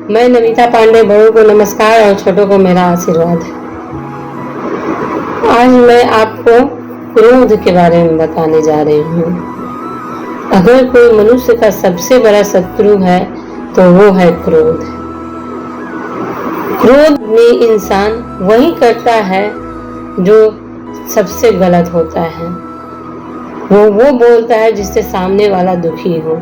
मैं नमिता पांडे, बड़ों को नमस्कार और छोटों को मेरा आशीर्वाद। आज मैं आपको क्रोध के बारे में बताने जा रही हूँ। अगर कोई मनुष्य का सबसे बड़ा शत्रु है तो वो है क्रोध। क्रोध में इंसान वही करता है जो सबसे गलत होता है। वो बोलता है जिससे सामने वाला दुखी हो।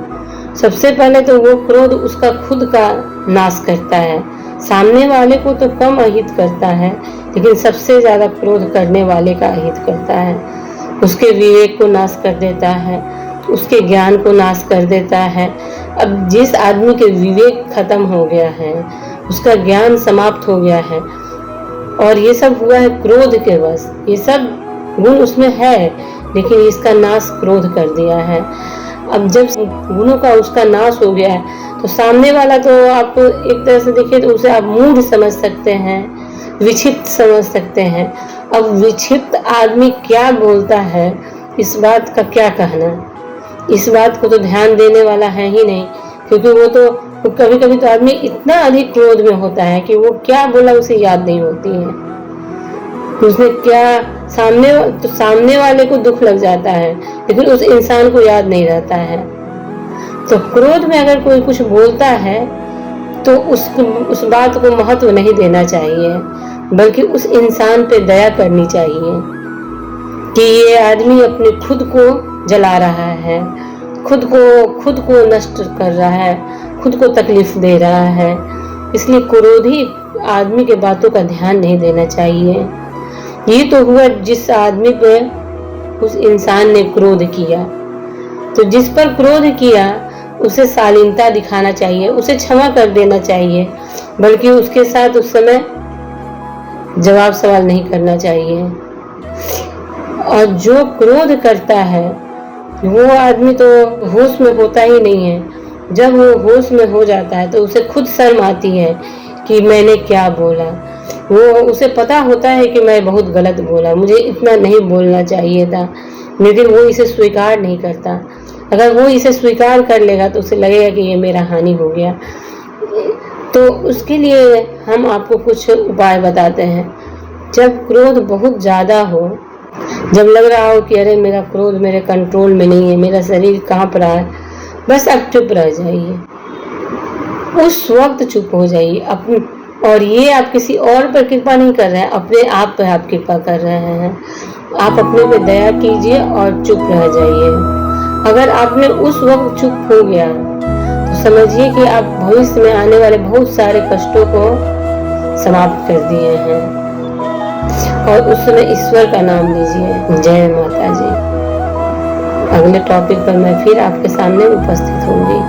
सबसे पहले तो वो क्रोध उसका खुद का नाश करता है। सामने वाले को तो कम अहित करता है, लेकिन सबसे ज्यादा क्रोध करने वाले का अहित करता है। उसके विवेक को नाश कर देता है, उसके ज्ञान को नाश कर देता है। अब जिस आदमी के विवेक खत्म हो गया है, उसका ज्ञान समाप्त हो गया है, और ये सब हुआ है क्रोध के वश। ये सब गुण उसमें है, लेकिन इसका नाश क्रोध कर दिया है। अब जब गुणों का उसका नाश हो गया है तो सामने वाला तो आप एक तरह से देखिए तो उसे आप मूढ़ समझ सकते हैं, विक्षिप्त समझ सकते हैं। अब विक्षिप्त आदमी क्या बोलता है, इस बात का क्या कहना। इस बात को तो ध्यान देने वाला है ही नहीं, क्योंकि वो तो कभी कभी तो आदमी इतना अधिक क्रोध में होता है कि वो क्या बोला उसे याद नहीं होती है। उसने क्या सामने वाले को दुख लग जाता है, लेकिन उस इंसान को याद नहीं रहता है। तो क्रोध में अगर कोई कुछ बोलता है तो उस बात को महत्व नहीं देना चाहिए, बल्कि उस इंसान पे दया करनी चाहिए कि ये आदमी अपने खुद को जला रहा है, खुद को नष्ट कर रहा है, खुद को तकलीफ दे रहा है। इसलिए क्रोधी आदमी के बातों का ध्यान नहीं देना चाहिए। ये तो हुआ जिस आदमी पे उस इंसान ने क्रोध किया। तो जिस पर क्रोध किया उसे शालीनता दिखाना चाहिए, उसे क्षमा कर देना चाहिए, बल्कि उसके साथ उस समय जवाब सवाल नहीं करना चाहिए। और जो क्रोध करता है वो आदमी तो होश में होता ही नहीं है। जब वो होश में हो जाता है तो उसे खुद शर्म आती है कि मैंने क्या बोला। उसे पता होता है कि मैं बहुत गलत बोला, मुझे इतना नहीं बोलना चाहिए था, लेकिन वो इसे स्वीकार नहीं करता। अगर वो इसे स्वीकार कर लेगा तो उसे लगेगा कि ये मेरा हानि हो गया। तो उसके लिए हम आपको कुछ उपाय बताते हैं। जब क्रोध बहुत ज़्यादा हो, जब लग रहा हो कि अरे मेरा क्रोध मेरे कंट्रोल में नहीं है, मेरा शरीर कांप रहा है, बस आप चुप रह जाइए। उस वक्त चुप हो जाइए। और ये आप किसी और पर कृपा नहीं कर रहे हैं, अपने आप पर आप कृपा कर रहे हैं। आप अपने पे दया कीजिए और चुप रह जाइए। अगर आपने उस वक्त चुप हो गया तो समझिए कि आप भविष्य में आने वाले बहुत सारे कष्टों को समाप्त कर दिए हैं। और उस समय ईश्वर का नाम लीजिए। जय माता जी। अगले टॉपिक पर मैं फिर आपके सामने उपस्थित होंगी।